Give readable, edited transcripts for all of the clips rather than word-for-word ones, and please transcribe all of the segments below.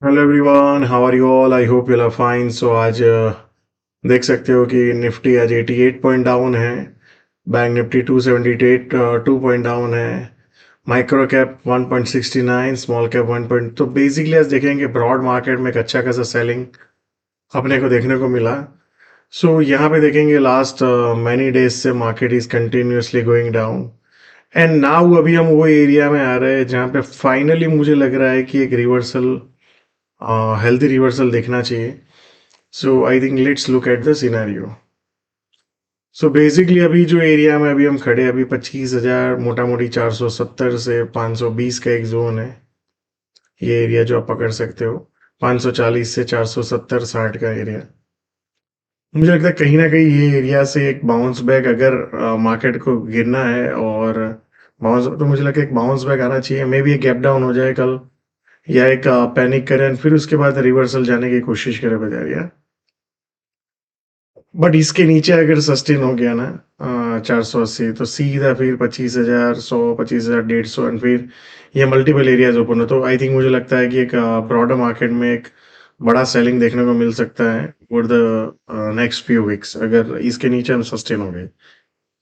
Hello everyone, how are you all? I hope you are fine. So आज देख सकते हो कि निफ्टी आज 88 पॉइंट डाउन है। बैंक निफ्टी 278 2 पॉइंट डाउन है। Micro cap 1.69, small cap 1 point. तो बेसिकली आज देखेंगे ब्रॉड मार्केट में एक अच्छा खासा सेलिंग अपने को देखने को मिला। सो यहाँ पे देखेंगे लास्ट मैनी डेज से market is continuously going down and now अभी हम वो एरिया में आ रहे हैं जहाँ पे फाइनली मुझे लग रहा है कि एक रिवर्सल, हेल्दी रिवर्सल देखना चाहिए। So I think let's look at the scenario. So basically अभी जो एरिया में अभी हम खड़े हैं, अभी 25,000 मोटा मोटी 470 से 520 का एक जोन है। ये एरिया जो आप पकड़ सकते हो, 540 से 470 60 का एरिया। मुझे लगता है कहीं ना कहीं ये एरिया से एक बाउंस बैक, अगर मार्केट को गिरना है और बाउंस, तो मुझे लगता है एक बाउंस बैक आना चाहिए। मे बी एक गैप डाउन हो जाए कल, या एक पैनिक करें and फिर उसके बाद रिवर्सल जाने की कोशिश करें बाजार, या बट इसके नीचे अगर सस्टेन हो गया ना 480, तो सीधा फिर 25,000 100 25,000 150 एंड फिर ये मल्टीपल एरियाज ओपन हो। तो आई थिंक मुझे लगता है कि एक ब्रॉडर मार्केट में एक बड़ा सेलिंग देखने को मिल सकता है for the next few weeks, अगर इसके नीचे हम सस्टेन हो गए।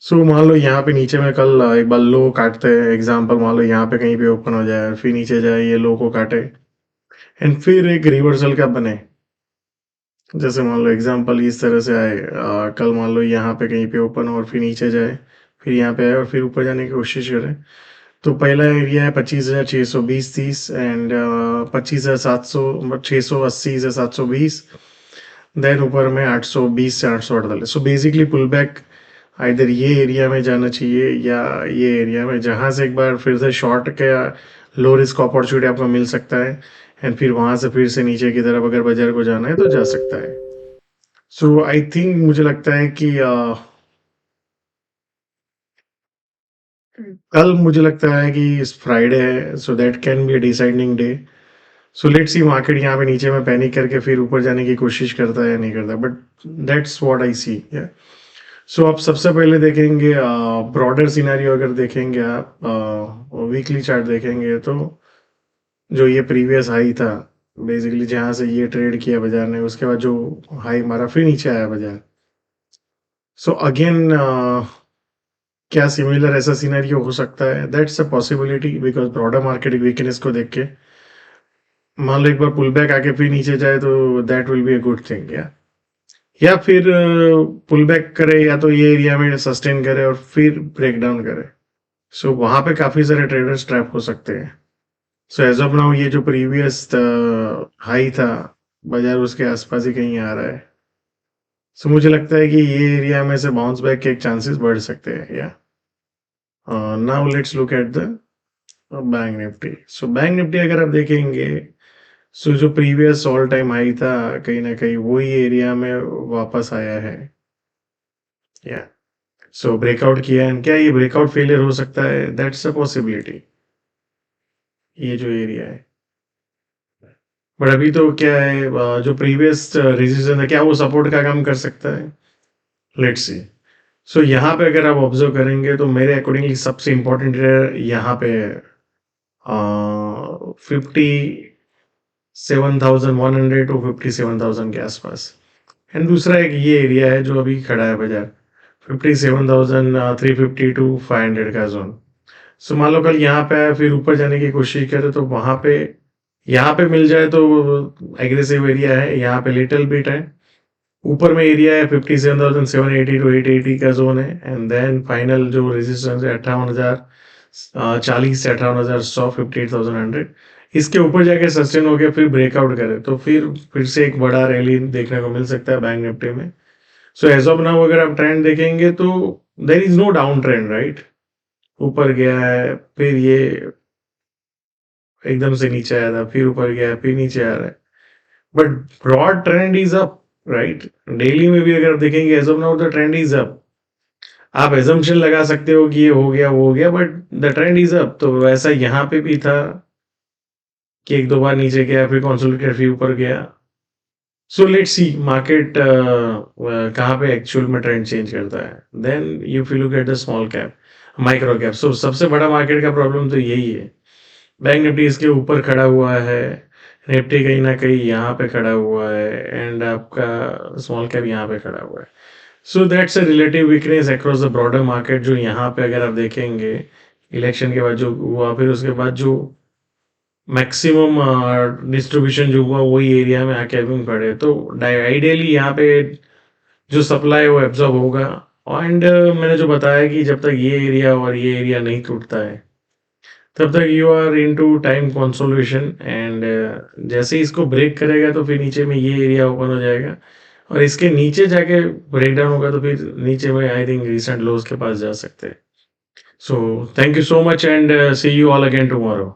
सो मान लो यहाँ पे नीचे में कल एक बार लो काटते हैं, एग्जांपल मान लो यहाँ पे कहीं पे ओपन हो जाए, फिर नीचे जाए, ये लो को काटे एंड फिर एक रिवर्सल का बने। जैसे मान लो एग्जांपल इस तरह से आए, कल मान लो यहाँ पे कहीं पे ओपन और फिर नीचे जाए, फिर यहाँ पे आए और फिर ऊपर जाने की कोशिश करें। तो पहला एरिया है 25,620-30 एंड 25,700 680 से 720। देन ऊपर में 820 से 848। सो बेसिकली पुल बैक इधर ये एरिया में जाना चाहिए, या ये एरिया में जहाँ से एक बार फिर से शॉर्ट का लो रिस्क अपॉर्चुनिटी आपको मिल सकता है एंड फिर वहां से फिर से नीचे की तरफ अगर बाजार को जाना है तो जा सकता है। सो आई थिंक मुझे लगता है कि कल मुझे लगता है कि इस फ्राइडे है, so that can be a deciding day. So let's see market यहाँ पे नीचे में पैनिक करके फिर ऊपर जाने की कोशिश करता है या नहीं करता, बट दैट्स व्हाट आई सी। सो आप सबसे पहले देखेंगे ब्रॉडर सिनेरियो, अगर देखेंगे आप वीकली चार्ट देखेंगे तो जो ये प्रीवियस हाई था, बेसिकली जहां से ये ट्रेड किया बाजार ने, उसके बाद जो हाई मारा फिर नीचे आया बाजार। सो अगेन क्या सिमिलर ऐसा सिनेरियो हो सकता है? That's a possibility, because broader market weakness को देख के मान लो एक बार पुल बैक आके फिर नीचे जाए तो that will be a good thing. या फिर पुल बैक करे, या तो ये एरिया में सस्टेन करे और फिर ब्रेक डाउन करे। सो वहां पे काफी सारे ट्रेडर्स ट्रैप हो सकते हैं। सो एज ऑफ नाउ ये जो प्रीवियस हाई था, बाजार उसके आसपास ही कहीं आ रहा है। सो मुझे लगता है कि ये एरिया में से बाउंस बैक के एक चांसेस बढ़ सकते हैं। या now let's look at the bank Nifty. So bank Nifty अगर आप देखेंगे, सो जो प्रीवियस ऑल टाइम हाई था, कहीं ना कहीं वही एरिया में वापस आया है। या सो ब्रेकआउट किया है, क्या ये ब्रेकआउट फेलियर हो सकता है? दैट्स अ पॉसिबिलिटी, ये जो एरिया है। बट अभी तो क्या है, जो प्रीवियस रेजिस्टेंस है, क्या वो सपोर्ट का काम कर सकता है? Let's see. सो यहाँ पे अगर आप ऑब्जर्व करेंगे तो मेरे अकॉर्डिंगली सबसे इंपॉर्टेंट यहाँ पे 57,100 टू 57,000 के आसपास। एंड दूसरा एक ये एरिया है जो अभी खड़ा है बाजार, 57,350 टू 500 का जोन। सो मान लो कल यहाँ पे आया फिर ऊपर जाने की कोशिश करे तो वहां पे, यहाँ पे मिल जाए तो एग्रेसिव एरिया है, यहाँ पे लिटिल बिट है। ऊपर में एरिया है 57,780 टू 880 का जोन है एंड देन फाइनल जो रेजिस्टेंस है 58,040 से 58,100, 58,100। इसके ऊपर जाके सस्टेन हो गया फिर ब्रेकआउट करे तो फिर से एक बड़ा रैली देखने को मिल सकता है बैंक निफ्टी में। सो एज ऑफ नाउ अगर आप ट्रेंड देखेंगे तो there is no down trend, right? ऊपर गया है, फिर ये एकदम से नीचे आया था, फिर ऊपर गया, फिर नीचे आ रहा है, but broad trend is up, right? Daily में भी अगर आप देखेंगे as of now the trend is up. आप एजम्पशन लगा सकते हो कि ये हो गया वो हो गया, but the trend is up. तो वैसा यहाँ पे भी था कि एक दो बार नीचे गया, फिर कंसोलिडेट, फिर ऊपर गया। सो लेट्स सी मार्केट कहाँ पे एक्चुअल में ट्रेंड चेंज करता है। Then you feel look at the small cap, micro cap. So सबसे बड़ा मार्केट का प्रॉब्लम तो यही है। बैंक निफ्टी इसके ऊपर खड़ा हुआ है, निफ्टी कहीं न कहीं यहाँ पे खड़ा हुआ है एंड आपका स्मॉल कैप यहाँ पे खड़ा हुआ है। So that's a relative weakness across the broader market जो यहाँ पे अगर आप देखेंगे, इलेक्शन के बाद जो हुआ, फिर उसके बाद जो मैक्सिमम डिस्ट्रीब्यूशन जो हुआ वही एरिया में आके अभी पड़े। तो आइडियली यहाँ पे जो सप्लाई है वो एब्जॉर्ब होगा एंड मैंने जो बताया कि जब तक ये एरिया और ये एरिया नहीं टूटता है, तब तक you are into time consolidation and जैसे ही इसको ब्रेक करेगा तो फिर नीचे में ये एरिया ओपन हो जाएगा और इसके नीचे जाके ब्रेक डाउन होगा तो फिर नीचे में आई थिंक रिसेंट लोज के पास जा सकते हैं। So thank you so much and see you all again tomorrow.